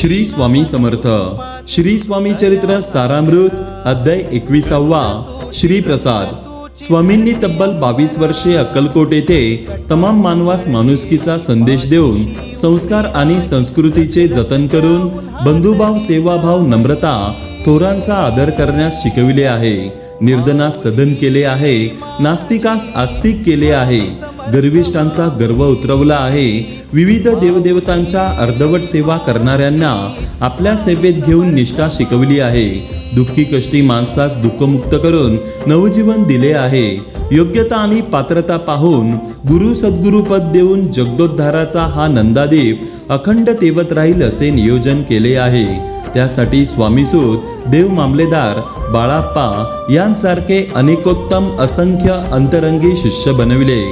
श्री स्वामी समर्थ. श्री स्वामी चरित्र सारामृत अध्याय 21वा. श्री प्रसाद. स्वामींनी तब्बल 22 वर्षे अक्कलकोट येथे तमाम मानवास माणुसकीचा संदेश देऊन संस्कार आणि संस्कृतीचे जतन करून बंधुभाव, सेवाभाव, नम्रता, थोरांचा आदर करण्यास शिकविले आहे. निर्धनास सदन केले आहे, नास्तिकास आस्तिक केले आहे, गर्विष्ठांचा गर्व उतरवला आहे. विविध देवदेवतांच्या अर्धवट सेवा करणाऱ्यांना आपल्या सेवेत घेऊन निष्ठा शिकवली आहे. दुःखी कष्टी माणसास दुःखमुक्त करून नवजीवन दिले आहे. योग्यता आणि पात्रता पाहून गुरु सद्गुरु पद देऊन जगदोद्धाराचा हा नंदादीप अखंड तेवत राहील असे नियोजन केले आहे. त्यासाठी स्वामीसूत, देव मामलेदार, बाळाप्पा यांसारखे अनेकोत्तम असंख्य अंतरंगी शिष्य बनविले.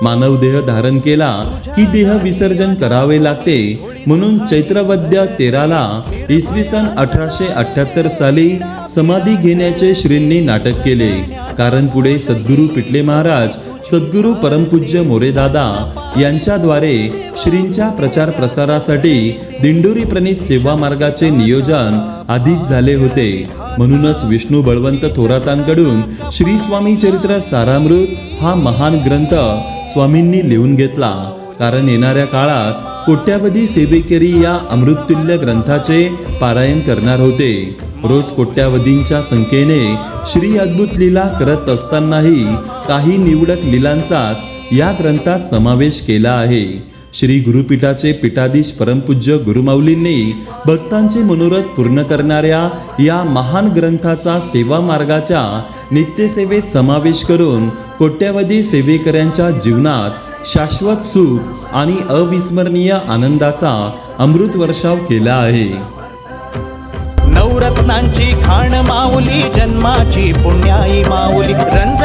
मानव देह धारण केला की देह विसर्जन करावे लागते, म्हणून चैत्रवद्य 13ला इसवी सन 1878 साली समाधी घेण्याचे श्रींनी नाटक केले. कारण पुढे सद्गुरू पिटले महाराज, सद्गुरू परमपूज्य मोरेदादा यांच्याद्वारे श्रींच्या प्रचार प्रसारासाठी दिंडोरी प्रणित सेवा मार्गाचे नियोजन आधीच झाले होते. म्हणूनच विष्णू बळवंत थोरातांकडून श्री स्वामी चरित्र सारामृत हा महान ग्रंथ स्वामींनी लिहून घेतला. कारण येणाऱ्या काळात कोट्यावधी सेवेकरी या अमृततुल्य ग्रंथाचे पारायण करणार होते. रोज कोट्यावधींच्या संख्येने श्री अद्भुत लीला करत असतानाही काही निवडक लीलांचाच या ग्रंथात समावेश केला आहे. श्री गुरुपीठाचे पीठाधीश परमपूज्य गुरुमाऊलींनी भक्तांचे मनोरथ पूर्ण करणाऱ्या या महान ग्रंथाचा सेवा मार्गाच्या नित्यसेवेत समावेश करून कोट्यावधी सेवेकऱ्यांच्या जीवनात शाश्वत सुख आणि अविस्मरणीय आनंदाचा अमृत वर्षाव केला आहे. नवरत्नांची खाण माऊली, जन्माची पुण्याई माऊली, रंज